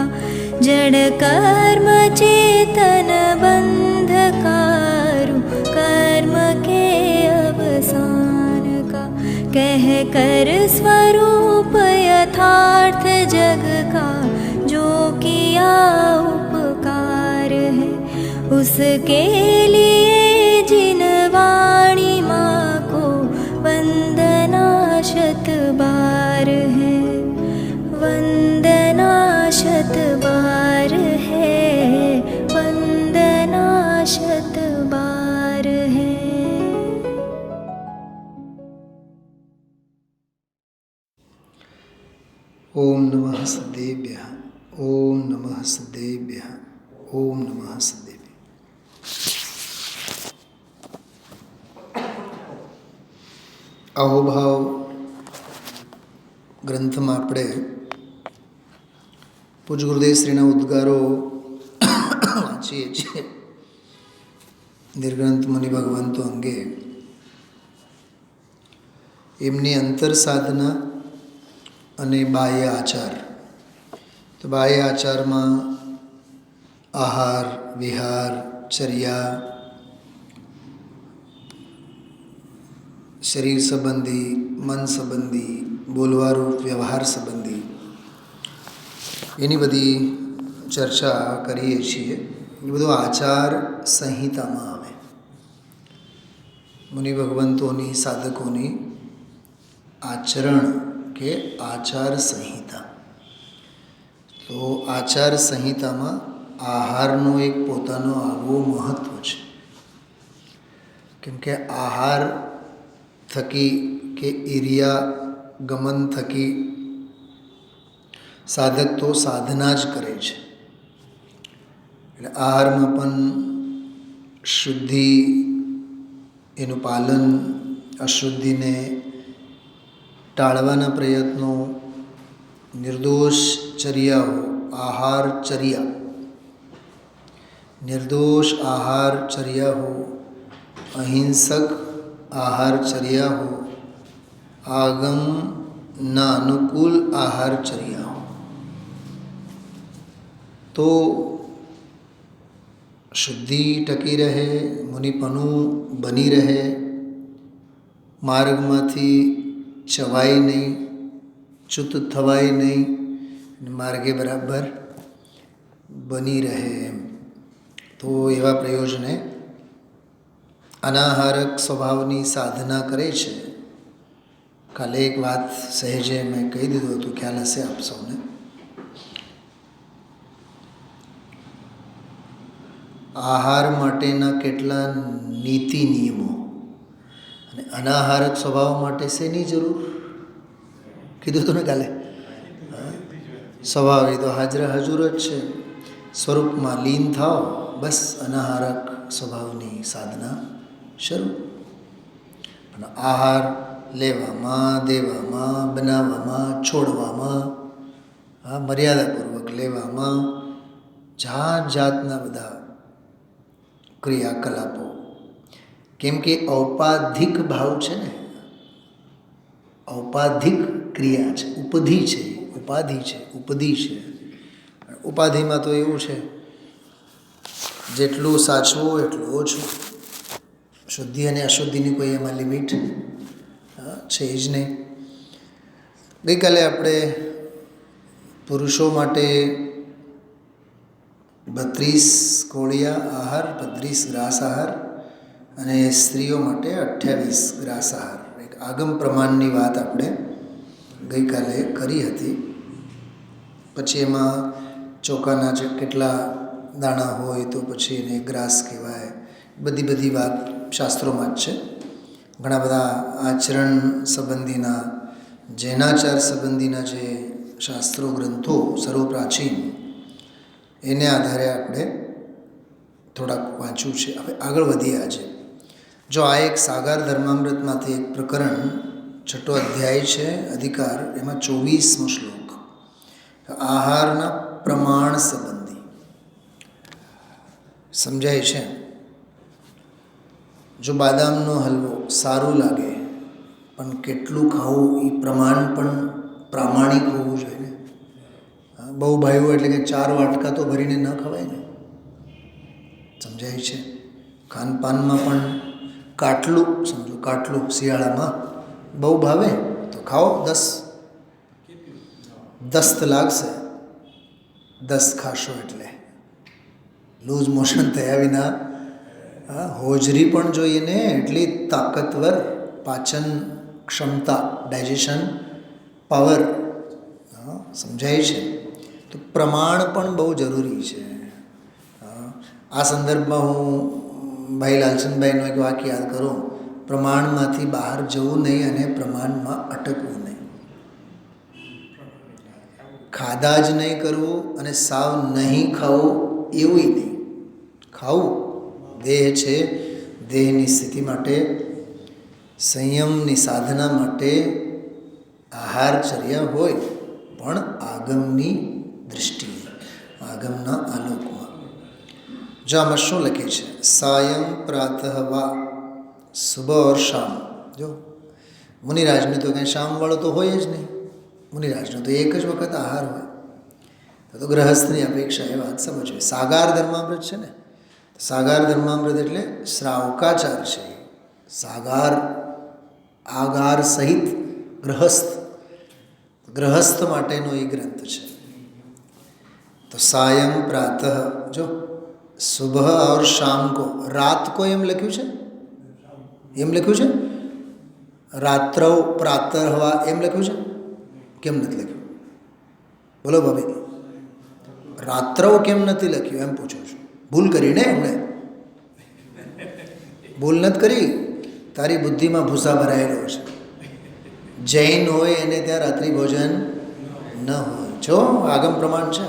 का जड़ कर्म चेतन बंधकारु कर्म के अवसान का कह कर स्वरूप यथार्थ जग का जो किया उपकार है उसके लिए जिन वाणी माँ को वंदना शत बार है वंदना शत बार है वंदना शत बार है। ओम नमः सदेभ्यः ओम नमः सदेभ्यः ओम नमः सदेभ्यः। अहोभाव ग्रंथમાં આપણે પૂજ્ય ગુરુદેવ શ્રીના ઉદ્ગારો વાંચીએ છીએ. નિર્ગ્રંથ મુનિ ભગવંતો અંગે એમની અંતર સાધના અને બાહ્ય આચાર. તો બાહ્ય આચારમાં આહાર વિહાર ચર્યા શરીર સંબંધી મન સંબંધી બોલવારૂપ વ્યવહાર સંબંધી એની બધી ચર્ચા કરીએ છીએ. એ બધું આચાર સંહિતામાં આવે. મુનિ ભગવંતોની સાધકોની આચરણ કે આચાર સંહિતા. તો આચાર સંહિતામાં આહારનો એક પોતાનો આગવો મહત્ત્વ છે. કેમ કે આહાર થકી કે ઇરિયા ગમન થકી સાધક તો સાધના જ કરે છે. એટલે આહારમાં પણ શુદ્ધિ એનું પાલન, અશુદ્ધિને ટાળવાના પ્રયત્નો, નિર્દોષ ચર્યાઓ, આહાર ચર્યા, નિર્દોષ આહાર ચર્યા હો, અહિંસક आहार चर्या हो, आगम न अनुकूल आहार चर्या हो, तो शुद्धि टकी रहे, मुनिपनु बनी रहे, मार्गमांथी चवाय नहीं, च्युत थवाय नहीं, मार्गे बराबर बनी रहे. तो एवा प्रयोजने अनाहारक स्वभावनी साधना करे छे. काले एक बात सहेजे मैं कही दीधुं हतुं, ख्याल हशे आप सौने. आहार माटेना केटला नीति नियमो अने अनाहारक स्वभाव माटे शेनी जरूर कीधुं हतुं ने काले. स्वभाव ए तो हाजर हजूर ज छे. स्वरूपमां लीन थाओ, बस अनाहारक स्वभावनी साधना શરૂ. પણ આહાર લેવામાં, દેવામાં, બનાવવામાં, છોડવામાં, મર્યાદાપૂર્વક લેવામાં જાત જાતના બધા ક્રિયાકલાપો. કેમ કે ઔપાધિક ભાવ છે ને, ઔપાધિક ક્રિયા છે, ઉપધિ છે, ઉપાધિ છે, ઉપધિ છે. ઉપાધિમાં તો એવું છે જેટલું સાચવું એટલું ઓછું. શુદ્ધિ અને અશુદ્ધિની કોઈ એમાં લિમિટ છે જ નહીં. ગઈકાલે આપણે પુરુષો માટે 32 કોળિયા આહાર, 32 ગ્રાસ આહાર અને સ્ત્રીઓ માટે 28 ગ્રાસ આહાર, એક આગમ પ્રમાણની વાત આપણે ગઈકાલે કરી હતી. પછી એમાં ચોખાના કેટલા દાણા હોય તો પછી એને ગ્રાસ કહેવાય. બધી વાત શાસ્ત્રોમાં જ છે. ઘણા બધા આચરણ સંબંધીના, જૈનાચાર સંબંધીના જે શાસ્ત્રો ગ્રંથો સર્વપ્રાચીન, એને આધારે આપણે થોડાક વાંચ્યું છે. હવે આગળ વધીએ. આજે જો આ એક સાગર ધર્મામૃતમાંથી એક પ્રકરણ, 6ઠો અધ્યાય છે અધિકાર, એમાં 24મો શ્લોક આહારના પ્રમાણ સંબંધી સમજાય છે. જો બાદામનો હલવો સારું લાગે પણ કેટલું ખાવું એ પ્રમાણ પણ પ્રામાણિક હોવું જોઈએ. બહુ ભાઈઓ એટલે કે 4 વાટકા તો ભરીને ન ખવાય ને, સમજાય છે. ખાનપાનમાં પણ કાટલું સમજો, કાટલું શિયાળામાં બહુ ભાવે તો ખાઓ, 10 લાગશે, 10 ખાશો એટલે લૂઝ મોશન થયા વિના. હોજરી પણ જોઈએ ને એટલી તાકતવર, પાચન ક્ષમતા, ડાયજેશન પાવર, સમજાય છે. તો પ્રમાણ પણ બહુ જરૂરી છે. આ સંદર્ભમાં હું ભાઈ લાલચંદભાઈનું એક વાક્ય યાદ કરું, પ્રમાણમાંથી બહાર જવું નહીં અને પ્રમાણમાં અટકવું નહીં. ખાધા જ નહીં કરવું અને સાવ નહીં ખાવું એવું નહીં. ખાવું દેહ છે, દેહની સ્થિતિ માટે, સંયમની સાધના માટે આહારચર્યા હોય, પણ આગમની દૃષ્ટિએ, આગમના આલોકમાં. જો આમાં શું લખે છે? સાયં પ્રાતઃ વા સુબહ ઓર શામ. જો મુનિરાજને તો કંઈ શામવાળો તો હોય જ નહીં. મુનિરાજનો તો એક જ વખત આહાર હોય. તો ગ્રહસ્થની અપેક્ષા એ વાત સમજવી. સાગાર ધર્મામૃત છે ને, સાગાર ધર્મામૃત એટલે શ્રાવકાચાર છે. સાગાર આગાર સહિત ગ્રહસ્થ માટેનો એ ગ્રંથ છે. તો સાયં પ્રાતઃ, જો સુબહ और शाम को, रात को એમ લખ્યું છે, એમ લખ્યું છે. રાત્રૌ પ્રાતઃવા એમ લખ્યું છે, કેમ નથી લખ્યું? બોલો ભાભી, રાત્રૌ કેમ નથી લખ્યું એમ પૂછું છું. ભૂલ કરી ને એમણે? ભૂલ નથી કરી, તારી બુદ્ધિમાં ભૂસા ભરાયેલો છે. જૈન હોય એને ત્યાં રાત્રિ ભોજન ન હોય. જો આગમ પ્રમાણ છે.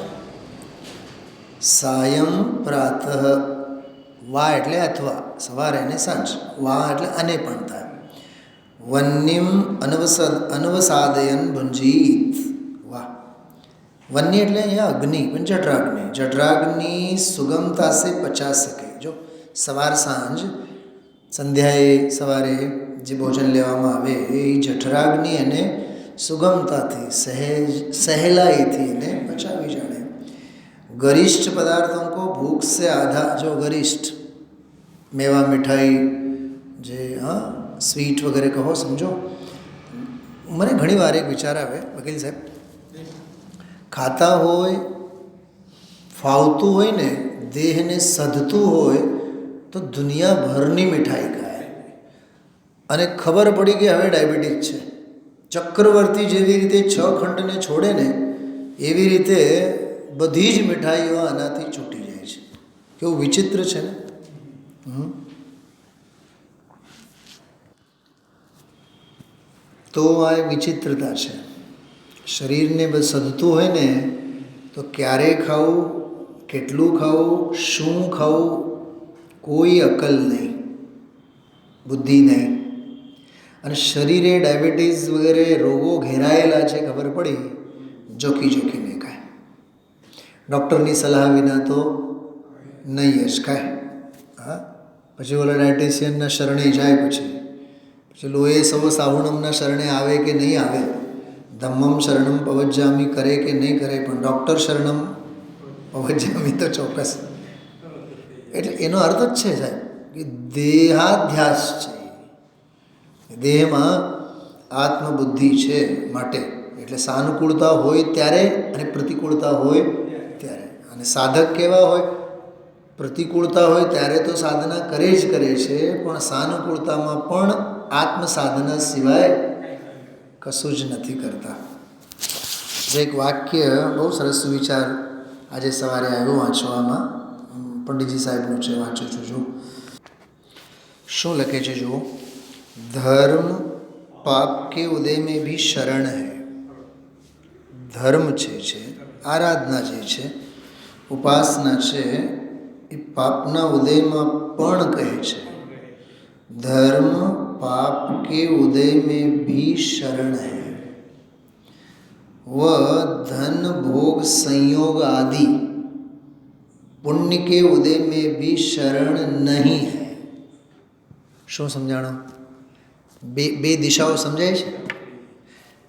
સાયં પ્રાતઃ, વા એટલે અથવા, સવારે અને સાંજ, વા એટલે અને પણ થાય. વન્યમ અનવસાદયન ભુંજીત. વાહ, વન્ય એટલે અહીંયા અગ્નિ, પણ જઠરાગ્નિ. જઠરાગ્નિ સુગમતા સે પચા શકે. જો સવાર સાંજ, સંધ્યાએ સવારે જે ભોજન લેવામાં આવે એ જઠરાગ્નિ એને સુગમતાથી, સહેલાઈથી એને પચાવી જાણે. गरिष्ठ पदार्थों को भूख से आधा, जो गरिष्ठ मेवा मिठाई જે સ્વીટ વગેરે કહો, સમજો. મને ઘણી વાર એક વિચાર આવે વકીલ સાહેબ, ખાતા હોય, ફાવતું હોય ને, દેહને સધતું હોય તો દુનિયાભરની મીઠાઈ ખાય અને ખબર પડી કે હવે ડાયાબિટીસ છે. ચક્રવર્તી જેવી રીતે 6 ખંડને છોડે ને એવી રીતે બધી જ મીઠાઈઓ આનાથી છૂટી જાય છે. કેવું વિચિત્ર છે ને. તો આ વિચિત્રતા છે. શરીરને બસ સધતું હોય ને તો ક્યારે ખાવું, કેટલું ખાવું, શું ખાવું, કોઈ અકલ નહીં, બુદ્ધિ નહીં. અને શરીરે ડાયાબિટીસ વગેરે રોગો ઘેરાયેલા છે, ખબર પડી, જોખીને ખાય. ડૉક્ટરની સલાહ વિના તો નહીં જ ખાય. પછી ઓલા ડાયટિશિયનના શરણે જાય, પછી લોહે સવ સાહુણમના શરણે આવે કે નહીં આવે, ધમ્મમ શરણમ પવજ્જામી કરે કે નહીં કરે, પણ ડૉક્ટર શરણમ પવજ્જામી તો ચોક્કસ. એટલે એનો અર્થ જ છે સાહેબ કે દેહાધ્યાસ છે, દેહમાં આત્મબુદ્ધિ છે માટે. એટલે સાનુકૂળતા હોય ત્યારે અને પ્રતિકૂળતા હોય ત્યારે. અને સાધક કેવા હોય? પ્રતિકૂળતા હોય ત્યારે તો સાધના કરે જ કરે છે, પણ સાનુકૂળતામાં પણ આત્મ સાધના સિવાય કશું જ નથી કરતા. એક વાક્ય બહુ સરસ વિચાર આજે સવારે આવ્યો વાંચવામાં, પંડિતજી સાહેબનું છે, વાંચું છું. જો શું લખે છે જુઓ. ધર્મ પાપ કે ઉદય में भी शरण है. ધર્મ છે આરાધના જે છે, ઉપાસના છે, એ પાપના ઉદયમાં પણ કહે છે. ધર્મ पाप के उदय में भी शरण है. वह धन भोग संयोग आदि पुण्य के उदय में भी शरण नहीं है. શું સમજાણો? બે દિશાઓ સમજાય છે.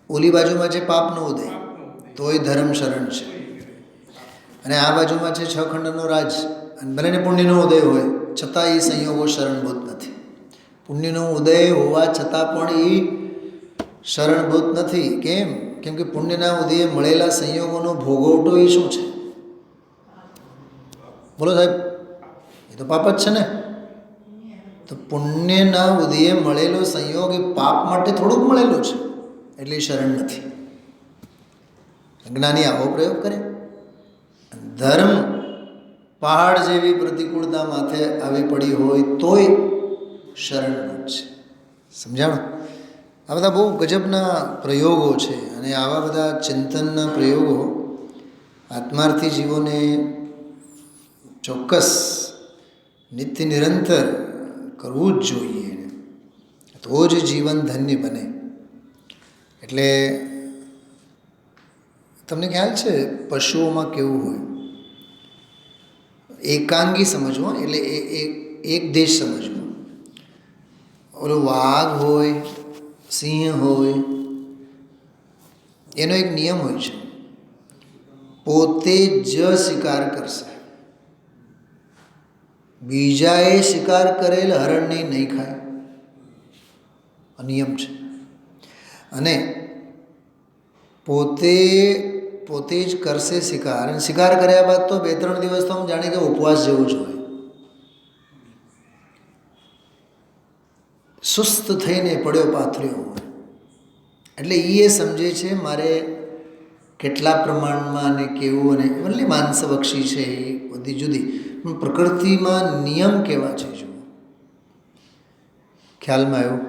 ઓલી બાજુમાં છે પાપનો ઉદય, તોય ધર્મ શરણ છે. અને આ બાજુમાં છે 6 ખંડનો રાજ, અને ભલેને પુણ્યનો ઉદય હોય છતાં એ સંયોગો શરણભૂત નથી. પુણ્યનો ઉદય હોવા છતાં પણ એ શરણભૂત નથી. કેમ? કેમ કે પુણ્યના ઉદયે મળેલા સંયોગોનો ભોગવટો એ શું છે? બોલો સાહેબ, એ તો પાપ જ છે ને. તો પુણ્યના ઉદયે મળેલો સંયોગ એ પાપ માટે થોડુંક મળેલો છે, એટલે શરણ નથી. જ્ઞાની આવો પ્રયોગ કરે. ધર્મ પહાડ જેવી પ્રતિકૂળતા માથે આવી પડી હોય તોય શરણભૂત છે. સમજાણું? આ બધા બહુ ગજબના પ્રયોગો છે, અને આવા બધા ચિંતનના પ્રયોગો આત્માર્થી જીવોને ચોક્કસ નિત્ય નિરંતર કરવું જ જોઈએ, તો જ જીવન ધન્ય બને. એટલે તમને ખ્યાલ છે પશુઓમાં કેવું હોય? એકાંગી સમજવો, એટલે એક દેશ સમજવો. ઓલો વાઘ હોય, સિંહ હોય, એનો એક નિયમ હોય છે, પોતે જ શિકાર કરશે, બીજાએ શિકાર કરેલ હરણને નહીં ખાય. આ નિયમ છે. અને પોતે જ કરશે શિકાર, અને શિકાર કર્યા બાદ તો 2-3 દિવસ તો આમ જાણે કે ઉપવાસ જેવું જ હોય. સુસ્ત થઈને પડ્યો પાથર્યો હોય. એટલે એ સમજે છે મારે કેટલા પ્રમાણમાં અને કેવું, અને ઓનલી માંસભક્ષી છે એ બધી જુદી, પણ પ્રકૃતિમાં નિયમ કેવા છે જુઓ. ખ્યાલમાં આવ્યું?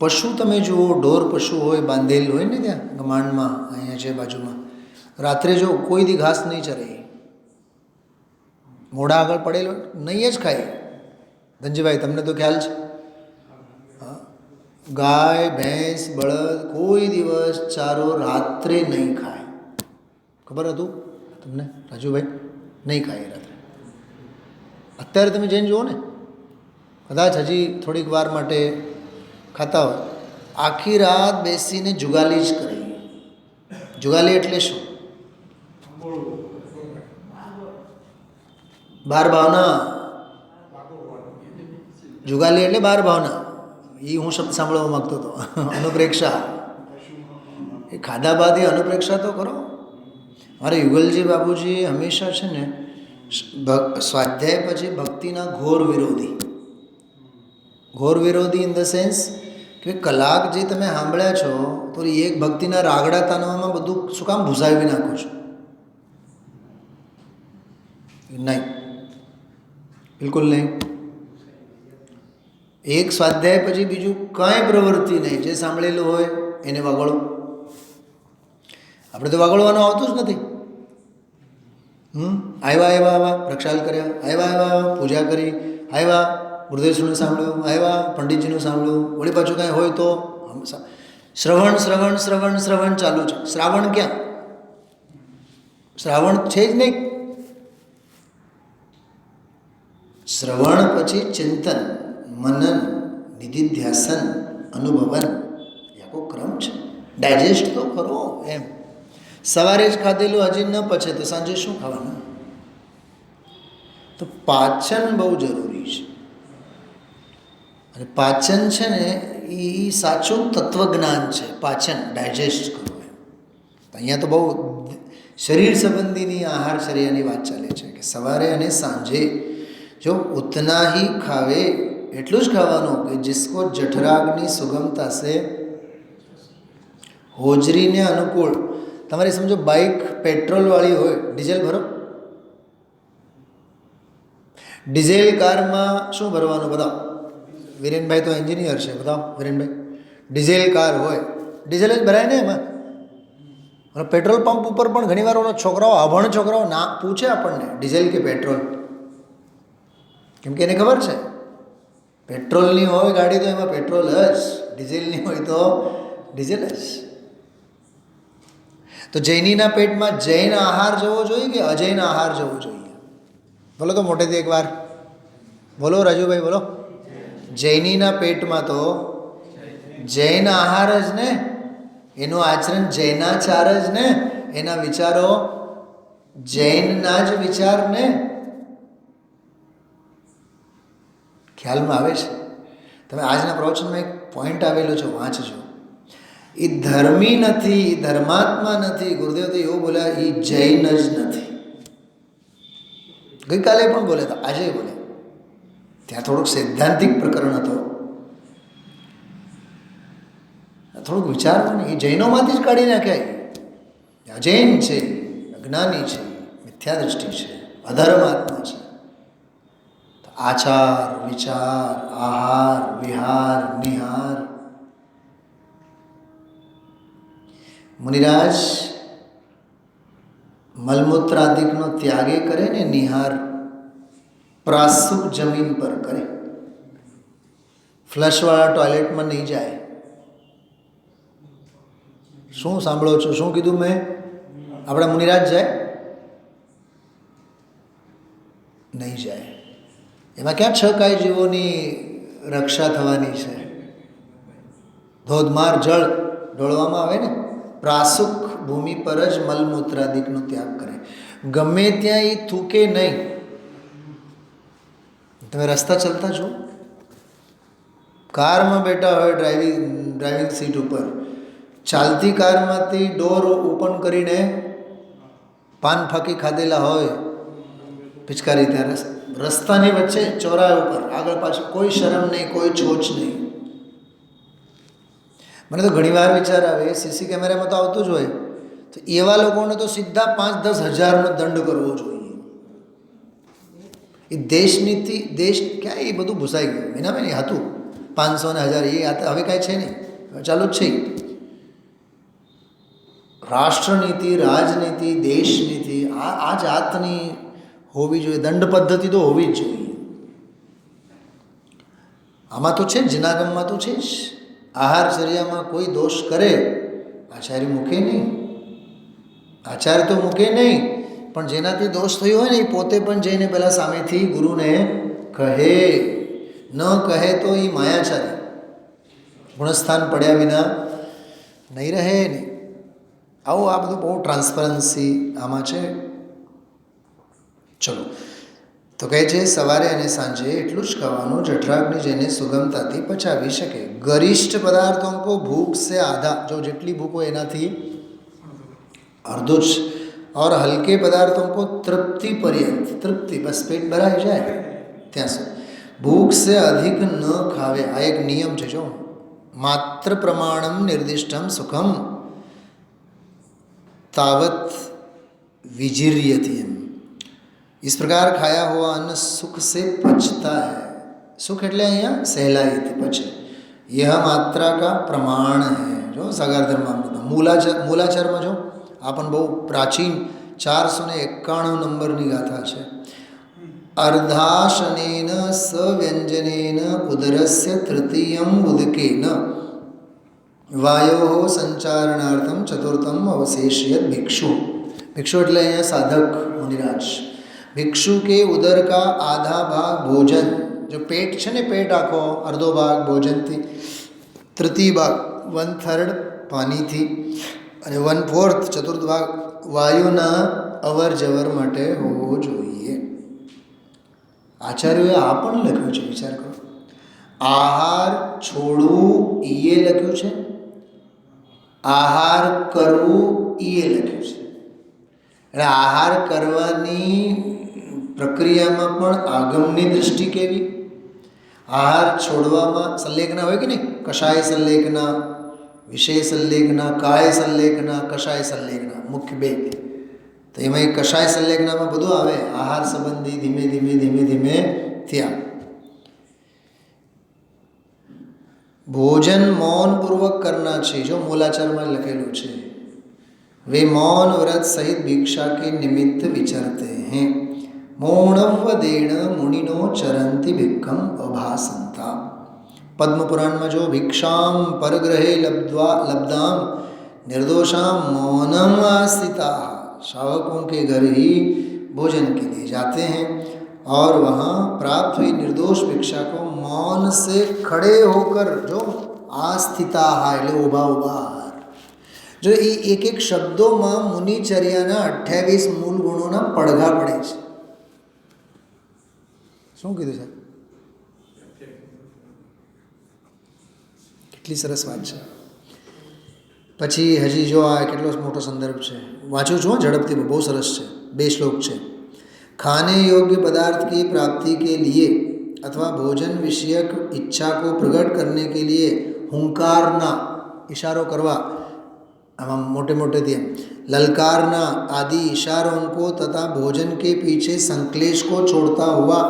પશુ તમે જુઓ, ઢોર પશુ હોય, બાંધેલ હોય ને ત્યાં ગમાણમાં, અહીંયા છે બાજુમાં, રાત્રે જો કોઈ દી ઘાસ નહીં ચરે, મોઢા આગળ પડેલો નહીં જ ખાય. ધનજીભાઈ તમને તો ખ્યાલ છે. હા, ગાય, ભેંસ, બળદ કોઈ દિવસ ચારો રાત્રે નહીં ખાય. ખબર હતું તમને રાજુભાઈ? નહીં ખાય રાત્રે. અત્યારે તમે જઈને જુઓ ને, કદાચ હજી થોડીક વાર માટે ખાતા હોય, આખી રાત બેસીને જુગાલી જ કરે. જુગાલી એટલે શું? બાર ભાવના. જુગાલી એટલે બાર ભાવના. એ હું શબ્દ સાંભળવા માગતો હતો. અનુપ્રેક્ષા. એ ખાધા બાદ એ અનુપ્રેક્ષા તો કરો. મારે યુગલજી બાબુજી હંમેશા છે ને સ્વાધ્યાય પછી ભક્તિના ઘોર વિરોધી. ઘોર વિરોધી ઇન ધ સેન્સ કે કલાક જે તમે સાંભળ્યા છો તો એક ભક્તિના રાગડા તાનવામાં બધું શું કામ ભૂસાવી નાખો છો? નહીં, બિલકુલ નહીં. એક સ્વાધ્યાય પછી બીજું કાંઈ પ્રવૃત્તિ નહીં. જે સાંભળેલું હોય એને વગળો. આપણે તો વગળવાનું આવતું જ નથી. આવ્યા પ્રક્ષાલ કર્યા, આવ્યા પૂજા કરી, આવ્યા ગુરુદેવનું સાંભળ્યું, આવ્યા પંડિતજીનું સાંભળ્યું, વળી પાછું કાંઈ હોય તો શ્રવણ ચાલુ છે. શ્રાવણ ક્યાં? શ્રાવણ છે જ નહીં. શ્રવણ પછી ચિંતન, મનન, નિધિધ્યાસન, અનુભવન, એ આખો ક્રમ છે. ડાયજેસ્ટ તો કરો એમ. સવારે જ ખાધેલું હજી ન પચે તો સાંજે શું ખાવાનું? તો પાચન બહુ જરૂરી છે. અને પાચન છે ને એ સાચું તત્વજ્ઞાન છે. પાચન, ડાયજેસ્ટ કરવું એમ. અહીંયા તો બહુ શરીર સંબંધીની આહારચર્યાની વાત ચાલે છે કે સવારે અને સાંજે જો ઉतना ही ખાવે, એટલું જ ખાવાનું કે जिसको जठराग्नि सुगमता से હોજરીને અનુકૂળ. તમારે સમજો બાઇક પેટ્રોલવાળી હોય, ડીઝલ ભરો. ડીઝલ કારમાં શું ભરવાનું બતાવો? વિરેનભાઈ તો એન્જિનિયર છે, બતાવો વિરેનભાઈ. ડીઝલ કાર હોય, ડીઝલ જ ભરાય ને એમાં. અને પેટ્રોલ પંપ ઉપર પણ ઘણીવાર ઓલો છોકરાઓ, અભણ છોકરાઓ ના પૂછે આપણને ડીઝલ કે પેટ્રોલ, કેમ કે એને ખબર છે પેટ્રોલની હોય ગાડી તો એમાં પેટ્રોલ જ, ડીઝલની હોય તો ડીઝલ જ. તો જૈનીના પેટમાં જૈન આહાર જવો જોઈએ કે અજૈન આહાર જવો જોઈએ? બોલો તો મોટેથી એકવાર બોલો રાજુભાઈ, બોલો. જૈનીના પેટમાં તો જૈન આહાર જ ને. એનું આચરણ જૈનાચાર જ ને, એના વિચારો જૈનના જ વિચાર ને. ખ્યાલમાં આવે છે? તમે આજના પ્રવચનમાં એક પોઈન્ટ આવેલો છે, વાંચજો. એ ધર્મી નથી, એ ધર્માત્મા નથી. ગુરુદેવ તો એવું બોલ્યા, એ જૈન જ નથી. ગઈકાલે પણ બોલ્યા હતા, આજે બોલે. ત્યાં થોડુંક સૈદ્ધાંતિક પ્રકરણ હતો, થોડુંક વિચારવું ને. એ જૈનોમાંથી જ કાઢી નાખ્યા. અજૈન છે, અજ્ઞાની છે, મિથ્યા દૃષ્ટિ છે, અધર્માત્મા છે. આચાર, વિચાર, આહાર, વિહાર, નિહાર. મુનિરાજ મલમૂત્રાદિકનો ત્યાગે કરે ને, નિહાર પ્રાસુક જમીન પર કરે. ફ્લશવાળા ટોયલેટમાં નહીં જાય. શું સાંભળો છો? શું કીધું મેં? આપણા મુનિરાજ જાય? નહીં જાય. એમાં ક્યાં 6 કાય જીવોની રક્ષા થવાની છે? ધોધમાર જળ ઢોળવામાં આવે ને. પ્રાસુક ભૂમિ પર જ મલમૂત્રાદિકનો ત્યાગ કરે. ગમે ત્યાં એ થૂકે નહીં. તમે રસ્તા ચાલતા છો, કારમાં બેઠા હોય, ડ્રાઇવિંગ સીટ ઉપર, ચાલતી કારમાંથી ડોર ઓપન કરીને પાન ફાંકી ખાધેલા હોય, પિચકારી ત્યાં રસ્તાની વચ્ચે ચોરાય ઉપર આગળ પાછળ કોઈ શરમ નહીં, કોઈ છોછ નહીં. મને તો ઘણીવાર વિચાર આવે, સીસી કેમેરામાં તો આવતું જ હોય, તો એવા લોકોને તો સીધા 5-10 હજારનો દંડ કરવો જોઈએ. એ દેશનીતિ, દેશ ક્યાં એ બધું ભૂસાઈ ગયું. એના મેં હતું 500 ને 1000, એ હવે કાંઈ છે નહીં, ચાલુ જ છે. રાષ્ટ્રનીતિ, રાજનીતિ, દેશનીતિ આ જાતની હોવી જોઈએ. દંડ પદ્ધતિ તો હોવી જ જોઈએ. આમાં તો છે જ, જનાગમમાં તો છે જ. આહારચર્યામાં કોઈ દોષ કરે, આચાર્ય મૂકે નહીં. આચાર્ય તો મૂકે નહીં, પણ જેનાથી દોષ થયો હોય ને, એ પોતે પણ જઈને પહેલાં સામેથી ગુરુને કહે. ન કહે તો એ માયાચારી, ગુણસ્થાન પડ્યા વિના નહીં રહે ને. આવું આ બધું બહુ ટ્રાન્સપરન્સી આમાં છે. ચલો, તો કહે છે સવારે અને સાંજે એટલું જ ખાવાનું જઠરાગ્નિ જેને સુગમતાથી પચાવી શકે. ગરિષ્ઠ પદાર્થો કો ભૂખ સે આધા, જો જેટલી ભૂખ હોય એનાથી અર્ધો જ. और हल्के पदार्थों को तृप्ति पर्यंत, तृप्ति बस पेट भराई जाए ત્યાં સુધી. ભૂખ સે અધિક ન ખાવે. આ એક નિયમ છે. જો માત્ર પ્રમાણમ નિર્દિષ્ટમ સુખમ तावत विजिर्यति. इस प्रकार खाया हुआ अन्न सुख से पचता है. सुख એટલે અહીંયા સહેલાઈથી પચે. यह मात्रा का प्रमाण है. जो सागर धर्मामृत मूलाचाરમાં જો આ પણ બહુ પ્રાચીન 491 નંબરની ગાથા છે. અર્ધાશનેન સવ્યંજનેન ઉદરસ્ય તૃતીયમ ઉદકેન વાયો સંચારણાર્થમ ચતુર્થમ અવશેષ્યત ભિક્ષુ. ભિક્ષુ એટલે અહીંયા સાધક મુનિરાજ. ભિક્ષુ કે ઉદર કા આધા ભાગ ભોજન, જો પેટ છે ને, પેટ આખો અડધો ભાગ ભોજનથી, તૃતીય ભાગ 1/3 પાણીથી, અને 1/4 ચતુર્થ ભાગ વાયુના અવર જવર માટે હોવો જોઈએ. આચાર્યોએ આ પણ લખ્યું છે. વિચાર કરો, આહાર છોડવું એ લખ્યું છે, આહાર કરવું એ લખ્યું છે. એટલે આહાર કરવાની પ્રક્રિયામાં પણ આગમની દૃષ્ટિ કેવી, આહાર છોડવામાં સંલેખના હોય કે નહીં, કષાય સંલેખના, વિષય સંલેખના, કાય સંલેખના, કષાય સંલેખના, મુખ્ય 2. તો એમાં એક કષાય સંલેખનામાં બધું આવે, આહાર સંબંધી ધીમે ધીમે ધીમે ધીમે ત્યાં. भोजन मौन पूर्वक करना चाहिए. जो मूलाचाરમાં લખેલું છે, वे मौन व्रत सहित भिक्षा के निमित्त विचरते हैं. मौनवदेण मुनिनो चरन्ति भिक्खम अभासंता. पद्म पुराण में जो भिक्षाम परग्रहे लब्धाम निर्दोषाम मौनम आस्थिता. श्रावकों के घर ही भोजन के लिए जाते हैं और वहाँ प्राप्त हुई निर्दोष भिक्षा को मौन से खड़े होकर, जो आस्थिता है એટલે ઊભા ઊભા, જો એ એક એક શબ્દોમાં મુનિચર્યાના 28 મૂળ ગુણોના પડઘા પડે છે. શું કીધું સાહેબ? કેટલી સરસ વાત છે. પછી હજી જો આ કેટલો મોટો સંદર્ભ છે, વાંચું છું ઝડપથી, બહુ સરસ છે. 2 શ્લોક છે. खाने योग्य पदार्थ की प्राप्ति के लिए अथवा भोजन विषयक इच्छा को प्रकट करने के लिए हुंकारना, इशारों करवा, हम मोटे मोटे दिए, ललकारना आदि इशारों को तथा भोजन के पीछे संक्लेश को छोड़ता हुआ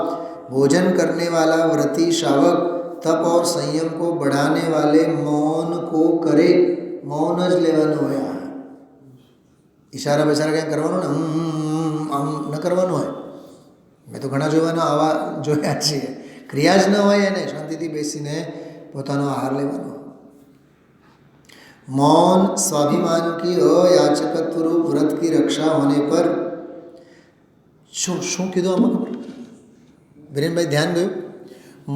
भोजन करने वाला व्रती श्रावक तप और संयम को बढ़ाने वाले मौन को करे. मौन ज लेવાનું હોય. ઈશારા બેસારા કંઈ કરવાનું ને આમ ન કરવાનું હોય. મેં તો ઘણા જોયા છીએ, ક્રિયા જ ન હોય એને શાંતિથી બેસીને પોતાનો આહાર લેવાનો. मौन स्वाभिमान की अयाचकत्व रूप व्रत की रक्षा होने पर શું કીધું આમાં ખબર? વિરેનભાઈ ધ્યાન ગયું?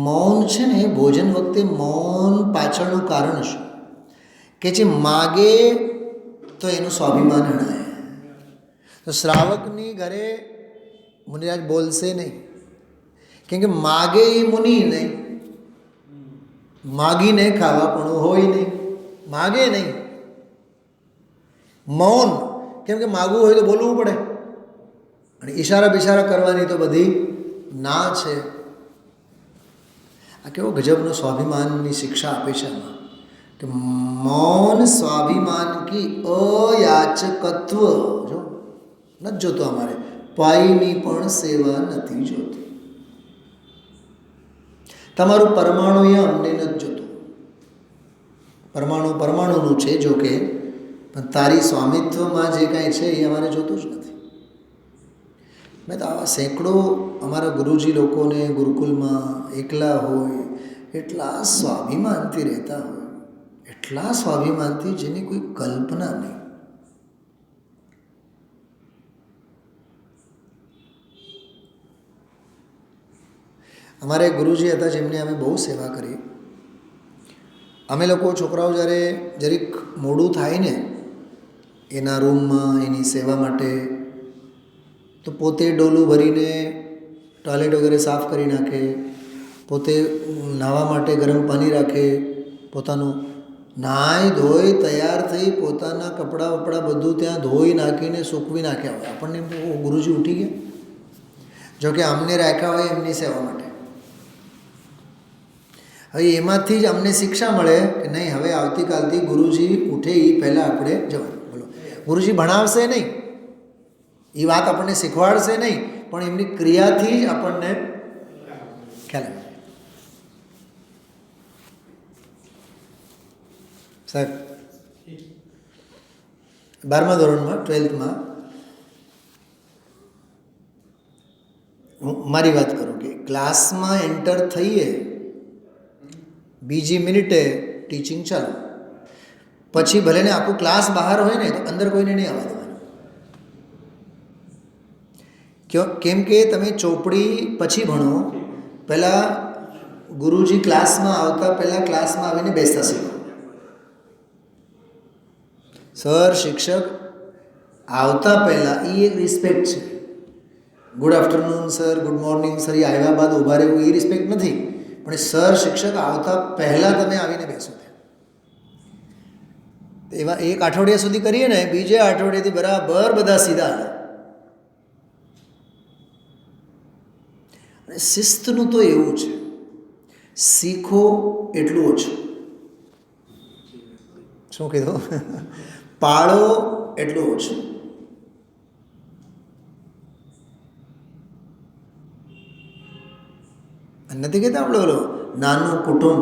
મૌન છે ને, ભોજન વખતે મૌન પાછળનું કારણ શું? કે જે માગે તો એનું સ્વાભિમાન હણાય. તો શ્રાવકની ઘરે મુનિરાજ બોલશે નહીં, કેમ કે માગે એ મુનિ નહીં, માગીને ખાવા પણ હોય નહીં, માગે નહીં. મૌન, કેમ કે માગવું હોય તો બોલવું પડે, અને ઈશારા બિશારા કરવાની તો બધી ના છે. આ કેવો ગજબનો સ્વાભિમાનની શિક્ષા આપે છે એમાં, કે મૌન સ્વાભિમાન કી અયાચકત્વ. જો નથી જોતો, અમારે પાઈની પણ સેવા નથી જોતું. તમારું પરમાણુ એ અમને નથી જોતું. પરમાણુનું છે જો કે, પણ તારી સ્વામિત્વમાં જે કાંઈ છે એ અમારે જોતું જ નથી. મેં તો આવા સેંકડો અમારા ગુરુજી લોકોને ગુરુકુલમાં એકલા હોય એટલા સ્વાભિમાનથી રહેતા હોય, એટલા સ્વાભિમાનથી જેની કોઈ કલ્પના નહીં. અમારે ગુરુજી હતા જેમને અમે બહુ સેવા કરી. અમે લોકો છોકરાઓ જ્યારે જરીક મોડું થાય ને એના રૂમમાં એની સેવા માટે, તો પોતે ડોલું ભરીને ટોયલેટ વગેરે સાફ કરી નાખે, પોતે નાહવા માટે ગરમ પાણી રાખે, પોતાનું નાહી ધોઈ તૈયાર થઈ પોતાના કપડાં વપડા બધું ત્યાં ધોઈ નાખીને સૂકવી નાખ્યા હોય. આપણને ગુરુજી ઉઠી ગયા, જોકે અમને રાખ્યા હોય એમની સેવા માટે. હવે એમાંથી જ અમને શિક્ષા મળે કે નહીં, હવે આવતીકાલથી ગુરુજી ઉઠે એ પહેલાં આપણે જવાનું. બોલો, ગુરુજી ભણાવશે નહીં, એ વાત આપણને શીખવાડશે નહીં, પણ એમની ક્રિયાથી જ આપણને ખ્યાલ આવે. સાહેબ 12મા ધોરણમાં 12થમાં હું મારી વાત કરું કે ક્લાસમાં એન્ટર થઈએ બીજી મિનિટે ટીચિંગ ચાલુ, પછી ભલે ને આખું ક્લાસ બહાર હોય ને તો અંદર કોઈને નહીં આવવા દેવાનું. કેમ કે તમે ચોપડી પછી ભણો, પહેલાં ગુરુજી ક્લાસમાં આવતા પહેલાં ક્લાસમાં આવીને બેસતા શીખો. સર શિક્ષક આવતા પહેલાં એ એક રિસ્પેક્ટ છે. Good afternoon sir, good morning sir, એ આવ્યા બાદ ઊભા રહેવું એ રિસ્પેક્ટ નથી, પણ સર શિક્ષક આવતા પહેલાં તમે આવીને બેસો. એવા એક અઠવાડિયા સુધી કરીએ ને, બીજે અઠવાડિયાથી બરાબર બધા સીધા આવે. અને શિસ્તનું તો એવું છે, શીખો એટલું ઓછું. શું કીધું? પાળો એટલું ઓછું. નથી કહેતા આપણે બોલો નાનું કુટુંબ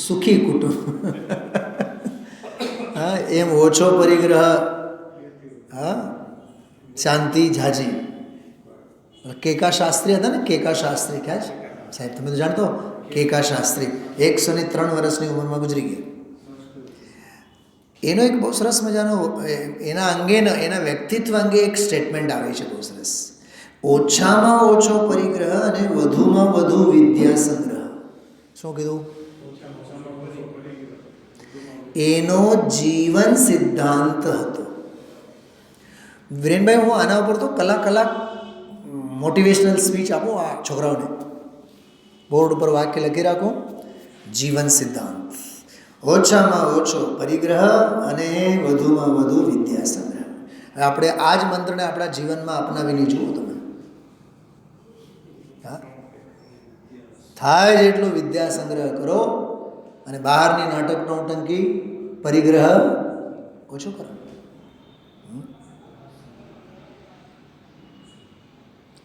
સુખી કુટુંબ, હા એમ ઓછો પરિગ્રહ, હા શાંતિ ઝાજી. કેકા શાસ્ત્રી હતા ને, કેકા શાસ્ત્રી, ખ્યાલ છે સાહેબ? તમે તો જાણતો, કેકા શાસ્ત્રી 103 વર્ષની ઉંમરમાં ગુજરી ગયા. એનો એક બહુ સરસ મજાનો એના અંગેનો, એના વ્યક્તિત્વ અંગે એક સ્ટેટમેન્ટ આવે છે બહુ સરસ. ઓછામાં ઓછો પરિગ્રહ અને વધુમાં વધુ વિદ્યા સંગ્રહ. શું કીધું? એનો જીવન સિદ્ધાંત હતો. વિરેનભાઈ, હું આના ઉપર તો કલાક મોટિવેશનલ સ્પીચ આપું આ છોકરાઓને. બોર્ડ ઉપર વાક્ય લખી રાખો, જીવન સિદ્ધાંત, ઓછામાં ઓછો પરિગ્રહ અને વધુમાં વધુ વિદ્યા સંગ્રહ. આપણે આ જ મંત્રને આપણા જીવનમાં અપનાવીને જુઓ તમે. થાય જેટલો વિદ્યા સંગ્રહ કરો અને બહારની નાટક નૌટંકી પરિગ્રહ ઓછો કરો.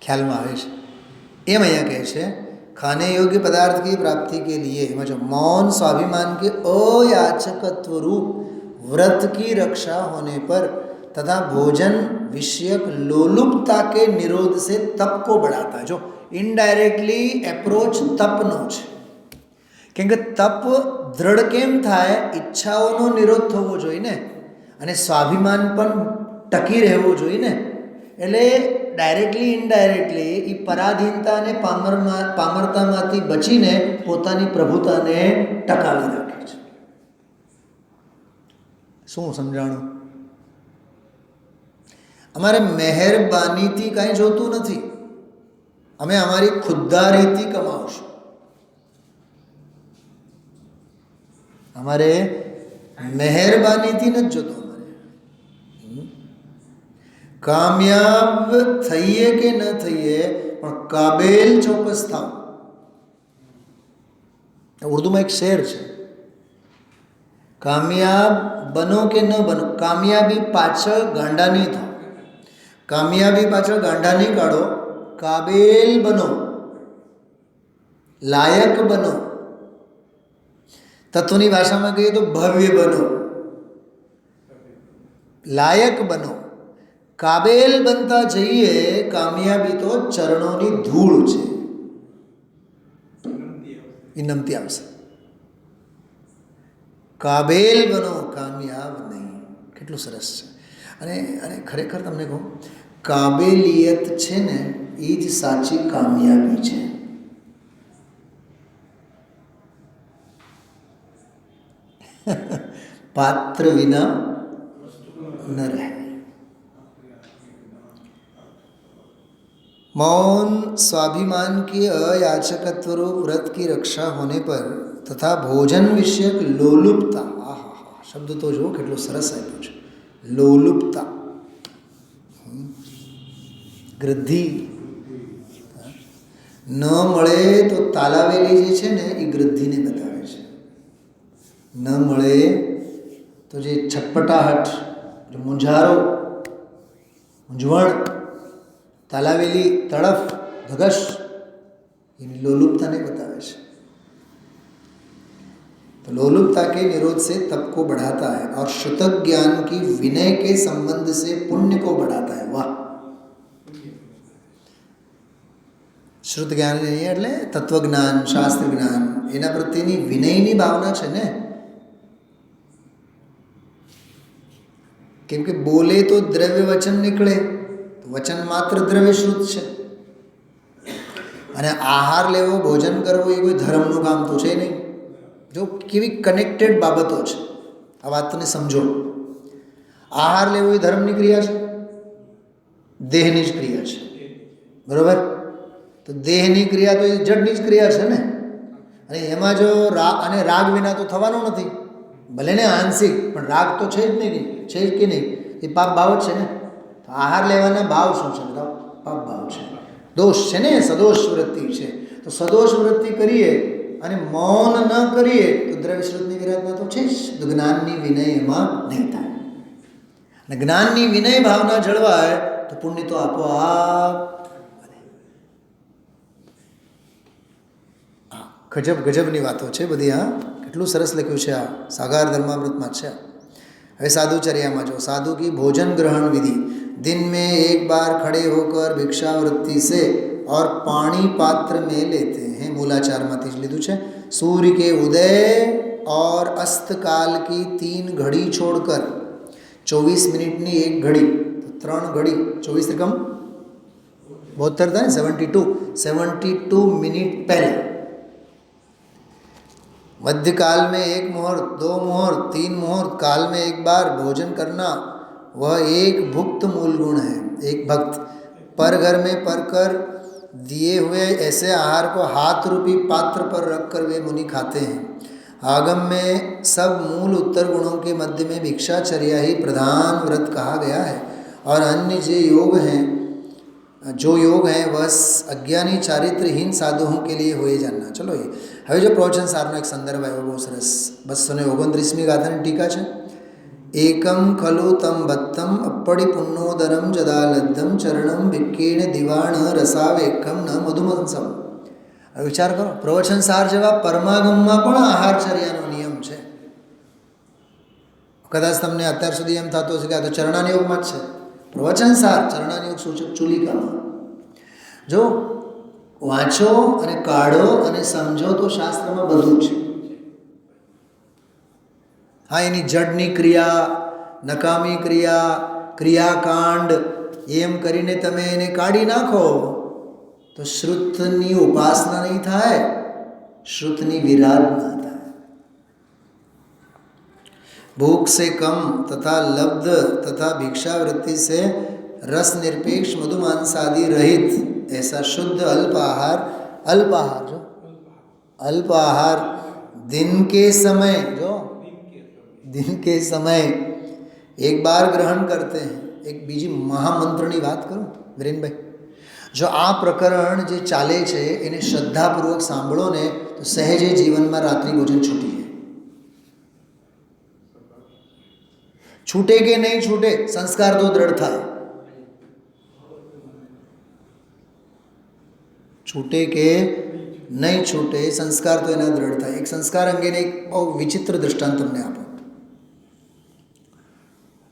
ખ્યાલમાં આવે છે. એમ અહીંયા કહે છે, खाने योग्य पदार्थ की प्राप्ति के लिए जो मौन स्वाभिमान के अयाचकत्व रूप व्रत की रक्षा होने पर तथा भोजन विषयक लोलुपता के निरोध से तप को बढ़ाता है. जो इनडायरेक्टली एप्रोच तपनो છે. કેમ કે તપ દ્રઢ કેમ થાય? ઈચ્છાઓનો નિરોધ થવો જોઈએ ને, અને સ્વાભિમાન પણ ટકી રહેવું જોઈએ ને. એટલે ડાયરેક્ટલી ઇનડાયરેક્ટલી એ પરાધીનતા અને પામરતામાંથી બચીને પોતાની પ્રભુતાને ટકાવી રાખે છે. શું સમજાણું? અમારે મહેરબાનીથી કાંઈ જોતું નથી. અમે અમારી ખુદદારીથી કમાવશું. અમારે મહેરબાનીથી નથી જોતું. કામયાબ થઈએ કે ન થઈએ પણ કાબેલ ચોક્કસ થાવ. ઉર્દુમાં એક શેર છે, કામયાબ બનો કે ન બનો, કામયાબી પાછળ ગાંડા નહીં થાવ. કામયાબી પાછળ ગાંડા નહીં કાઢો, કાબેલ બનો, લાયક બનો. તત્વની ભાષામાં કહીએ તો ભવ્ય બનો, લાયક બનો. કાબેલ બનતા જઈએ, કામયાબી તો ચરણોની ધૂળ છે, એ નમતી આવશે. કાબેલ બનો, કામયાબ નહીં. કેટલું સરસ છે. અને ખરેખર તમને કહું, કાબેલિયત છે ને એ જ સાચી કામયાબી છે. પાત્ર વિના ન રહે. मौन स्वाभिमान की अयाचकत्व रूप व्रत की रक्षा होने पर तथा भोजन विषयक लोलुपता, शब्द तो जो કેટલો સરસ આપ્યો છે, લોલુપતા, ગૃદ્ધિ. ન મળે તો તાલાવેલી જે છે ને એ ગૃદ્ધિને બતાવે છે. ન મળે તો જે છટપટાહટ, મૂંઝારો, મૂંઝવણ, तालावेली तड़फ, धगश, इन लोलुपता ने बताया है. तो लोलुपता के निरोध से तप को बढ़ाता है और श्रुतक ज्ञान की विनय के संबंध से पुण्य को बढ़ाता है. वाह! श्रुत ज्ञान नहीं એટલે તત્વજ્ઞાન, શાસ્ત્ર જ્ઞાન, એના પ્રત્યેની વિનયની ભાવના છે ને. કેમ કે બોલે તો દ્રવ્ય વચન નીકળે, વચન માત્ર દ્રવ્ય શ્રુત છે. અને આહાર લેવો, ભોજન કરવું એ કોઈ ધર્મનું કામ તો છે નહીં. જો કેવી કનેક્ટેડ બાબતો છે, આ વાતને સમજો. આહાર લેવો એ ધર્મની ક્રિયા છે, દેહની જ ક્રિયા છે, બરાબર? તો દેહની ક્રિયા તો એ જડની જ ક્રિયા છે ને. અને એમાં જો રાગ વિના તો થવાનું નથી. ભલે ને આંશિક, પણ રાગ તો છે જ નહીં, છે જ કે નહીં? એ પાપ ભાવ જ છે ને. આહાર લેવાના ભાવ શું છે? પાપ ભાવ છે, દોષ છે ને, સદોષ વૃત્તિ છે. તો સદોષ વૃત્તિ કરીએ અને મૌન ન કરીએ તો દ્રવ્ય શ્રુતની વિરાધના તો છે જ. તો જ્ઞાનની વિનય એમાં નહીં થાય. અને જ્ઞાનની વિનય ભાવના જળવાય તો પુણ્ય તો આપોઆપ. ગજબની વાતો છે બધી. કેટલું સરસ લખ્યું છે આ સાગાર ધર્મામૃતમાં છે. હવે साधुचर्या जो साधु की भोजन ग्रहण विधि: दिन में एक बार खड़े होकर भिक्षावृत्ति से और पानी पात्र में लेते हैं. मूलाचार में लीधु है. सूर्य के उदय और अस्त काल की 3 घड़ी छोड़कर 24 मिनट ની एक घड़ी, तो 3 घड़ी 24 रकम 72 था, 72 मिनट पहले मध्यकाल में 1 मुहूर्त, 2 मुहूर्त, 3 मुहूर्त, काल में 1 बार भोजन करना, वह एक भुक्त मूल गुण है। एक भक्त पर घर में पर कर दिए हुए ऐसे आहार को हाथ रूपी पात्र पर रखकर वे मुनि खाते हैं। आगम में सब मूल उत्तर गुणों के मध्य में भिक्षाचर्या ही प्रधान व्रत कहा गया है और अन्य जो योग हैं वह अज्ञानी चारित्रहीन साधुओं के लिए हुए जानना। चलो ये હવે જો પ્રવચન સારનો એક સંદર્ભ આવ્યો બહુ સરસ 229મી ગાથાની ટીકા છે. એકમ ખલુ તમ બત્તમ અપ્પડી પુન્નોદરમ જદાલબ્ધમ ચરણમ વિક્કીણ દિવાણ રસાવેકમ ન મધુમંસમ. હવે વિચાર કરો, પ્રવચન સાર જેવા પરમાગમમાં પણ આહારચર્યાનો નિયમ છે. કદાચ તમને અત્યાર સુધી એમ થતું હશે કે આ તો ચરણાનિયોગમાં જ છે. પ્રવચન સાર ચરણાનિયોગ સૂચક ચુલિકામાં જો વાંચો અને કાઢો અને સમજો તો શાસ્ત્રમાં બધું છે. હા, એની જડની ક્રિયા, નકામી ક્રિયા, ક્રિયાકાંડ એમ કરીને તમે એને કાઢી નાખો તો શ્રુતની ઉપાસના નહીં થાય, શ્રુતની વિરાધના થાય. भूख से कम तथा लब्ध तथा भिक्षावृत्ति से रस निरपेक्ष मधुमांसादि रहित ऐसा शुद्ध अल्प आहार दिन के समय एक बार ग्रहण करते हैं. एक બીજી મહામંત્રની વાત કરું વિરેનભાઈ, જો આ પ્રકરણ જે ચાલે છે એને શ્રદ્ધાપૂર્વક સાંભળો ને તો સહેજે જીવનમાં રાત્રિ ભોજન છૂટી જાય. छूटे के नहीं छूटे, संस्कार तो दृढ़ था. छूटे के नहीं छूटे, संस्कार तो एना दृढ़ था. एक संस्कार अंगे एक बहु विचित्र दृष्टांत તમને આપો.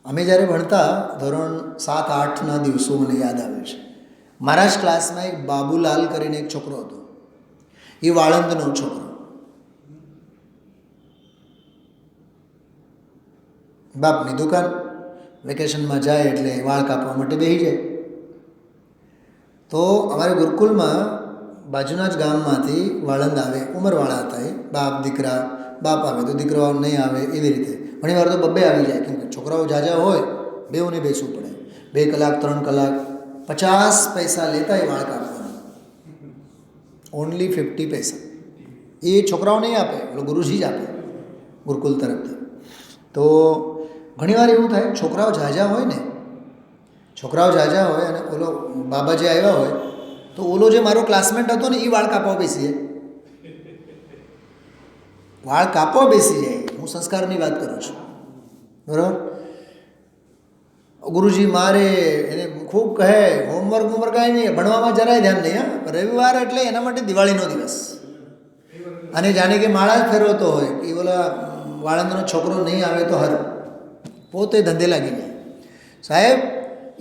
અમે જ્યારે ભણતા ધોરણ 7-8ના દિવસો મને યાદ આવે છે. મારા જ ક્લાસમાં એક બાબુલાલ કરીને એક છોકરો હતો. એ વાળંદનો છોકરો. બાપની દુકાન, વેકેશનમાં જાય એટલે વાળ કાપવા માટે બેસી જાય. તો અમારે ગુરુકુલમાં બાજુના જ ગામમાંથી વાળંદ આવે, ઉંમરવાળા હતા એ, બાપ દીકરા, બાપ આવે તો દીકરો નહીં આવે, એવી રીતે ઘણી વાર તો બબ્બે આવી જાય. કેમ કે છોકરાઓ જાજા હોય, બેઉને બેસવું પડે. 2 કલાક 3 કલાક 50 પૈસા લેતા એ વાળ કાપવાના, ઓનલી 50 પૈસા. એ છોકરાઓ નહીં આપે, એટલે ગુરુજી જ આપે ગુરુકુલ તરફથી. તો ઘણીવાર એવું થાય, છોકરાઓ ઝાઝા હોય અને ઓલો બાબા જે આવ્યા હોય તો ઓલો જે મારો ક્લાસમેટ હતો ને એ વાળ કાપવા બેસી જાય. હું સંસ્કારની વાત કરું છું, બરાબર. ગુરુજી મારે એને ખૂબ કહે, હોમવર્ક કાંઈ નહીં, ભણવામાં જરાય ધ્યાન નહીં. હા, રવિવાર એટલે એના માટે દિવાળીનો દિવસ, અને જાણે કે માળા જ ફેરવતો હોય કે ઓલા વાળંદનો છોકરો નહીં આવે તો હર પોતે ધંધે લાગી જાય. સાહેબ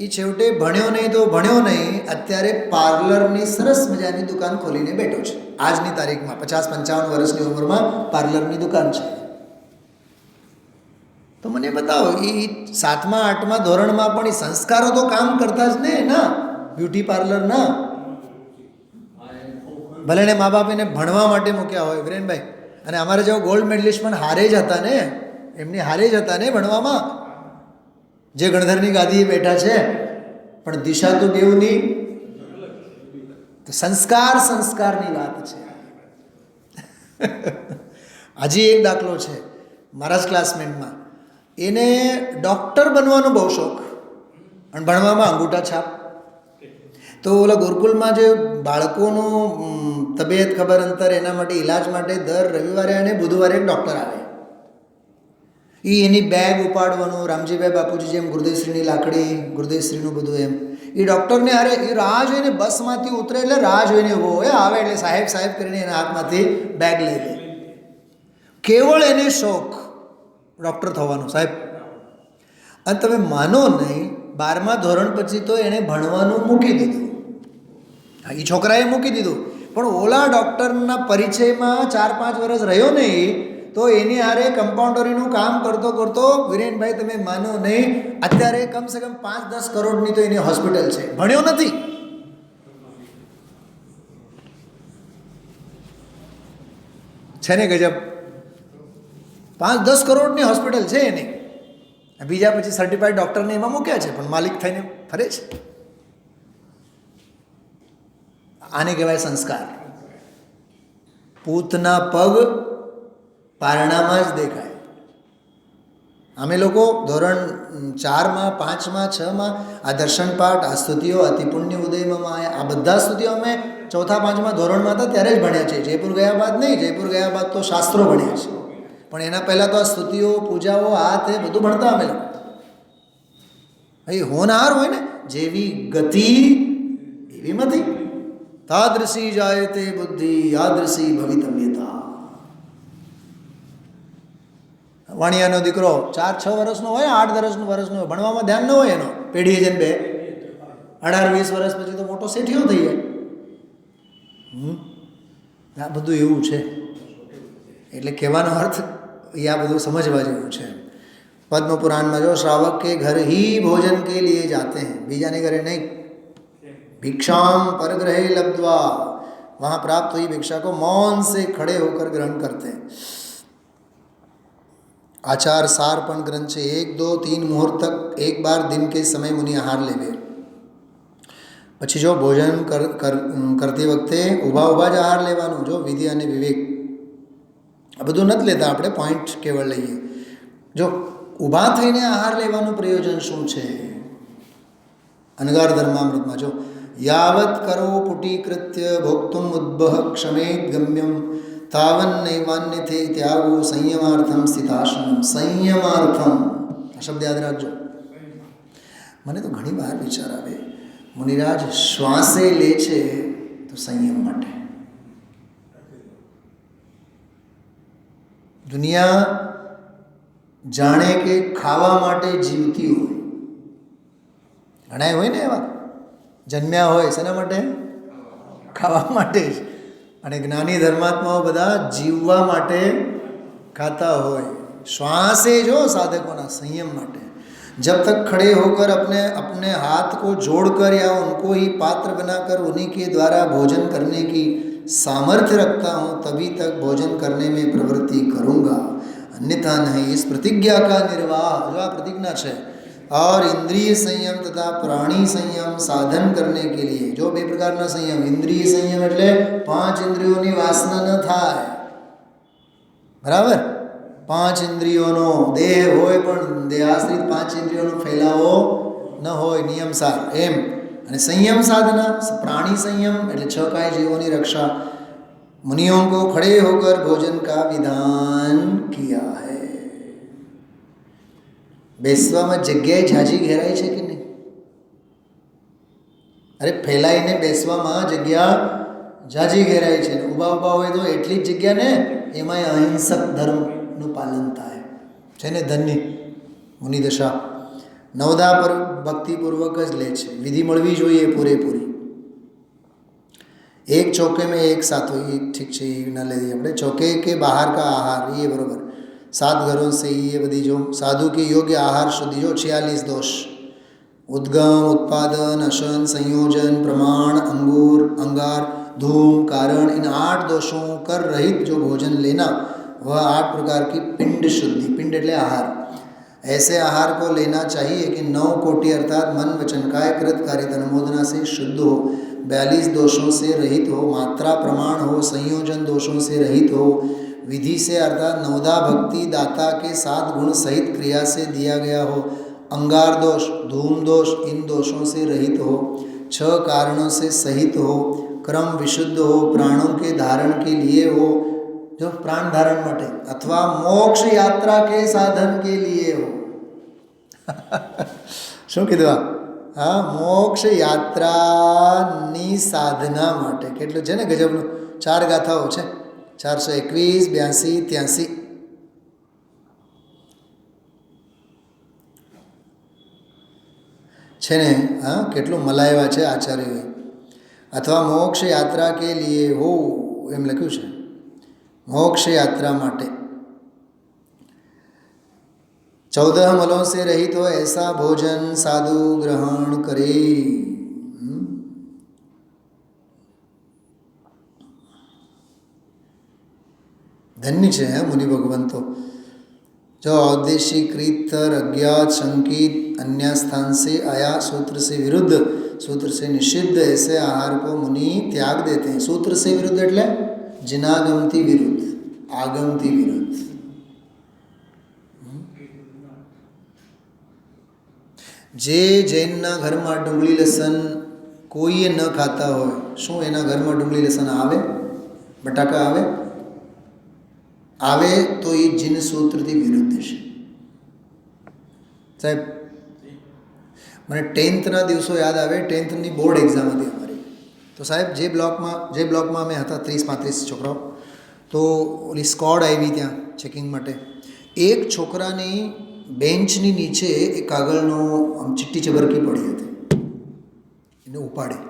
એ છેવટે ભણ્યો નહીં, અત્યારે પાર્લરની સરસ મજાની દુકાન ખોલીને બેઠો છે. આજની તારીખમાં 50-55 વર્ષની ઉંમરમાં પાર્લરની દુકાન છે. તો મને બતાવો, એ 7મા-8મા ધોરણમાં પણ એ સંસ્કારો તો કામ કરતા જ ને ના, બ્યુટી પાર્લરના. ભલે ને મા બાપ એને ભણવા માટે મૂક્યા હોય વિરેનભાઈ, અને અમારા જેવો ગોલ્ડ મેડલિસ્ટ પણ હારે જ હતા ને ભણવામાં, જે ગણધરની ગાદીએ બેઠા છે, પણ દિશા તો બેઉની. તો સંસ્કારની વાત છે. હજી એક દાખલો છે મારા જ ક્લાસમેટમાં, એને ડૉક્ટર બનવાનો બહુ શોખ અને ભણવામાં અંગૂઠા છાપ. તો ઓલા ગુરુકુલમાં જે બાળકોનું તબિયત ખબર અંતર એના માટે ઈલાજ માટે દર રવિવારે અને બુધવારે એક ડૉક્ટર આવે. એની બેગ ઉપાડવાનું, રામજીભાઈ બાપુજી જેમ ગુરુદેવશ્રીની લાકડી, ગુરુદેવશ્રીનું બધું એમ. એ ડૉક્ટરને અરે એ રાહ જોઈને બસમાંથી ઉતરે એટલે રાહ જોઈને ઊભો હોય, આવે એટલે સાહેબ કરીને એના હાથમાંથી બેગ લઈ લે. કેવળ એને શોખ ડૉક્ટર થવાનો સાહેબ. અને તમે માનો નહીં, 12મા ધોરણ પછી તો એણે ભણવાનું મૂકી દીધું. એ છોકરાએ મૂકી દીધું, પણ ઓલા ડૉક્ટરના પરિચયમાં 4-5 વર્ષ રહ્યો નહીં તો એની હારે કમ્પાઉન્ડરીનું કામ કરતો વિરેનભાઈ તમે માનો નહીં, અત્યારે કમસે કમ 5-10 કરોડની તો એની હોસ્પિટલ છે. ભણ્યો નથી. છે ને ગજબ. 5-10 કરોડની હોસ્પિટલ છે એની, બીજા પછી સર્ટિફાઈડ ડૉક્ટરને એમાં મૂક્યા છે, પણ માલિક થઈને ફરે છે. આને કહેવાય સંસ્કાર. પૂતના પગ પારણામાં જ દેખાય. અમે લોકો ધોરણ 4માં 5માં 6માં આ દર્શન પાઠ, આ સ્તુતિઓ, અતિપુણ્ય ઉદયમાં આ બધા સ્તુતિઓ અમે 4થા 5મા ધોરણમાં હતા ત્યારે જ ભણ્યા છે. જયપુર ગયા બાદ નહીં, જયપુર ગયા બાદ તો શાસ્ત્રો ભણ્યા છે, પણ એના પહેલાં તો આ સ્તુતિઓ, પૂજાઓ, આ તે બધું ભણતા અમે લોકો. એ હોનહાર હોય ને, જેવી ગતિ એવી મતિ, તાદૃશી જાય તે બુદ્ધિ યાદૃશી ભવિતવ્યતા. વાણિયાનો દીકરો 4-6 વર્ષનો હોય, 8 વર્ષનો હોય, ભણવામાં ધ્યાન ન હોય એનો, પેઢીએ જઈને બે 18-20 વર્ષ પછી તો મોટો શેઠિયો થઈ જાય. આ બધું એવું છે. એટલે કહેવાનો અર્થ એ આ બધું સમજવા જેવું છે. पद्म पुराण में जो श्रावक के घर ही भोजन के लिए जाते हैं, बीजाने घरे नहीं. भिक्षाम परग्रहे लब्ध्वा, वहाँ प्राप्त हुई भिक्षा को मौन से खड़े होकर ग्रहण करते हैं. आचार सार पण ग्रंथ છે. 1, 2, 3 मुहूर्त तक एक बार दिन के समय मुनि आहार लेवे. પછી જો ભોજન કરતી વખતે ઊભા ઊભા જ આહાર લેવાનો, જો વિધિ અને વિવેક. આ બધું નથી લેતા આપણે, પોઈન્ટ કેવળ લઈએ. જો ઊભા થઈને આહાર લેવાનું પ્રયોજન શું છે? અનગાર ધર્મામૃતમાં જો યાવત કરો પુટીકૃત્ય ભોક્તુમ ઉદ્બહ ક્ષમેત ગમ્યમ તાવન નૈવાન્યથે ત્યાગો સંયમાર્થમ સ્થિતાસનમ. સંયમાર્થમ આ શબ્દ યાદ રાખજો. મને તો ઘણી વાર વિચાર આવે, મુનિરાજ શ્વાસે લે છે તો સંયમ માટે. દુનિયા જાણે કે ખાવા માટે જીવતી હોય. ઘણા હોય ને એવા, જન્મ્યા હોય શેના માટે? ખાવા માટે જ. અને જ્ઞાની ધર્માત્માઓ બધા જીવવા માટે ખાતા હોય. શ્વાસે જો साधकों संयम माटे. जब तक खड़े होकर अपने हाथ को जोड़कर या उनको ही पात्र बनाकर उन्हीं के द्वारा भोजन करने की सामर्थ्य रखता हूँ, तभी तक भोजन करने में प्रवृत्ति करूँगा, अन्यथा नहीं. इस प्रतिज्ञा का निर्वाह, जो आ प्रतिज्ञा है, और इंद्रिय संयम तथा प्राणी संयम साधन करने के लिए जो बे प्रकारना संयम. इंद्रिय संयम એટલે 5 ઇન્દ્રિયોની વાસના ન થાય, બરાબર? 5 ઇન્દ્રિયોનો દેહ હોય પણ દેહાશ્રિત 5 ઇન્દ્રિયોનો ફેલાવો ન હોય, નિયમસાર એમ. અને સંયમ સાધના, प्राणी संयम એટલે 6 કાય જીવોની રક્ષા. मुनियों को खड़े होकर भोजन का विधान किया है. બેસવામાં જગ્યાએ ઝાઝી ઘેરાય છે કે નહીં? અરે ફેલાઈને બેસવામાં જગ્યા ઝાઝી ઘેરાય છે. ઊભા ઊભા હોય તો એટલી જ જગ્યા ને, એમાંય અહિંસક ધર્મનું પાલન થાય છે ને. ધન્ય મુનિદશા નવદા પર ભક્તિપૂર્વક જ લે છે. વિધિ મળવી જોઈએ પૂરેપૂરી. एक चौके में एक साथ हो, ये ठीक है, ये ना ले अपने चौके के बाहर का आहार, ये बराबर. 7 घरों से ये बदी जो साधु के योग्य आहार शुद्धि जो 46 दोष, उद्गम, उत्पादन, अशन, संयोजन, प्रमाण, अंगूर, अंगार, धूम, कारण, इन 8 दोषों कर रहित जो भोजन लेना, वह 8 प्रकार की पिंड शुद्धि. पिंड એટલે आहार. ऐसे आहार को लेना चाहिए कि 9 कोटि अर्थात मन वचन काय कृत कार्य अनुमोदना से शुद्ध हो, 42 दोषों से रहित हो, मात्रा प्रमाण हो, संयोजन दोषों से रहित हो, विधि से अर्थात नवदा भक्ति दाता के 7 गुण सहित क्रिया से दिया गया हो, अंगार दोष, धूम दोष, इन दोषों से रहित हो, 6 कारणों से सहित हो, क्रम विशुद्ध हो, प्राणों के धारण के लिए हो, जो प्राण धारण माटे, अथवा मोक्ष यात्रा के साधन के लिए हो. શું કીધું? હા, મોક્ષ યાત્રાની સાધના માટે. કેટલું છે ને ગજબનું. 4 ગાથાઓ છે, 421, 82, 83. છે ને. હા, કેટલું મલાવ્યા છે આચાર્યોએ. અથવા મોક્ષ યાત્રા કે લીએ હો એમ લખ્યું છે. मोक्ष यात्रा माटे 14 मलों से रहित हो ऐसा भोजन साधु ग्रहण करे. धन्य है मुनि भगवंतो. जो औदेशी कृतर अज्ञात शंकित अन्य स्थान से आया सूत्र से विरुद्ध सूत्र से निषिद्ध ऐसे आहार को मुनि त्याग देते हैं. सूत्र से विरुद्ध એટલે जिनागमती विरुद्ध, आगमती विरुद्ध. જે જૈનના ઘરમાં ડુંગળી લસણ કોઈએ ન ખાતા હોય, શું એના ઘરમાં ડુંગળી લસણ આવે? બટાકા આવે? આવે તો એ જીન સૂત્રથી વિરુદ્ધ છે. સાહેબ મને 10th દિવસો યાદ આવે. 10th બોર્ડ એક્ઝામ હતી અમારી. તો સાહેબ જે બ્લોકમાં અમે હતા 30-35 છોકરાઓ, તો ઓલી સ્કોડ આવી ત્યાં ચેકિંગ માટે. એક છોકરાની બેન્ચની નીચે એક કાગળનો આમ ચિટ્ટી ચબરકી પડી હતી. એને ઉપાડી,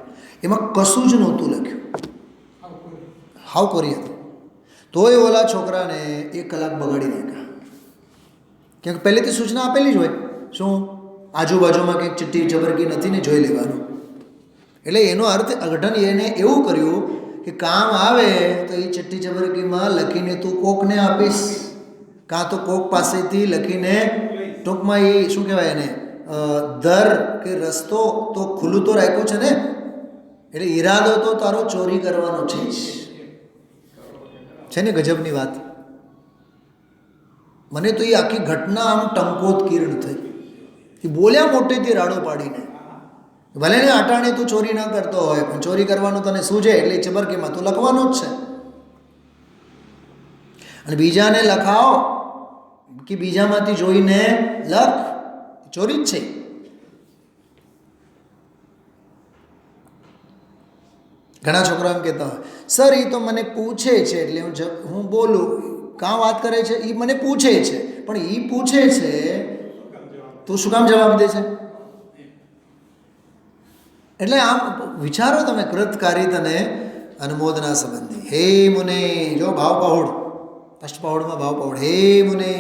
એમાં કશું જ નહોતું લખ્યું, હાવ કોરી હતી. તોય ઓલા છોકરાને 1 કલાક બગાડી નાખ્યા. કેમ કે પહેલેથી સૂચના આપેલી જ હોય, શું આજુબાજુમાં કંઈક ચિટ્ટી ચબરકી નથી ને જોઈ લેવાનું. એટલે એનો અર્થ અઘટન એને એવું કર્યું કે કામ આવે તો એ ચિટ્ટી ચબરકીમાં લખીને તું કોકને આપીશ, કાં તો કોક પાસેથી લખીને ટૂંકમાં એ શું કહેવાય એને દર કે રસ્તો તો ખુલ્લું તો રાખ્યું છે ને. એટલે ઈરાદો તો તારો ચોરી કરવાનો છે જ. છે ને ગજબની વાત. મને તો એ આખી ઘટના આમ ટંકોત્કીર્ણ થઈ. એ બોલ્યા મોટેથી રાડો પાડીને, ભલે ને અટાણે તું ચોરી ન કરતો હોય પણ ચોરી કરવાનું તને સૂઝે એટલે ચબરકીમાં તું લખવાનું જ છે. અને બીજાને લખાવો કે બીજામાંથી જોઈને લખ, ચોરી જ છે. ઘણા છોકરા એમ કહેતા હોય, સર એ તો મને પૂછે છે એટલે હું બોલું. કાં વાત કરે છે? એ મને પૂછે છે, પણ એ પૂછે છે તું શું કામ જવાબ દે છે? એટલે આમ વિચારો તમે કૃતકારિત અને અનુમોદના સંબંધી. હે મુને, જો ભાવ પહોળ, અષ્ટપહોળમાં ભાવ પહોળ. હે મુને,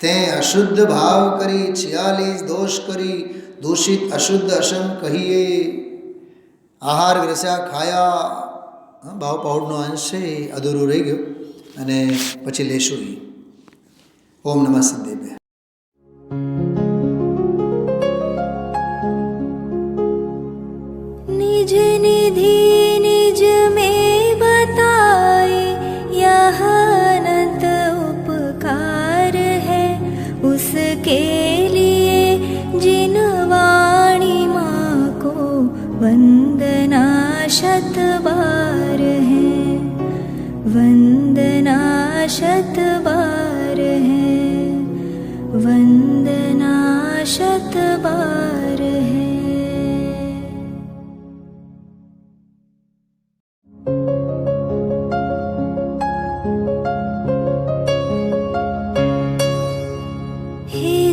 તે અશુદ્ધ ભાવ કરી 46 દોષ કરી, દૂષિત અશુદ્ધ અસંગ કહીએ. આહાર ગ્રસ્યા ખાયા. ભાવ પહોળનો અંશ છે, અધૂરું રહી ગયું અને પછી લેશું. ઓમ નમઃ સિદ્ધેભ્ય. निज निधि निज में बताए यह अनंत उपकार है, उसके लिए जिन वाणी माँ को वंदना शत बार है, वंदना शत बार है, वंदना शत बार है.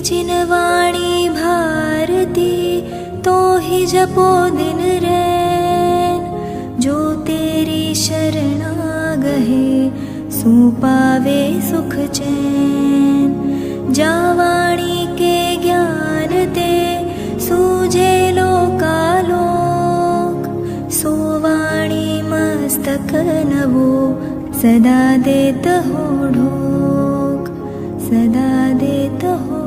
जिन वाणी भारती तो ही जपो दिन रैन, जो तेरी शरणा गहे सो पावे सुख चैन. जा वाणी के ज्ञान ते सूझे लोकालोक, सो वाणी मस्तक नवो सदा देत हो ढोक, सदा देत हो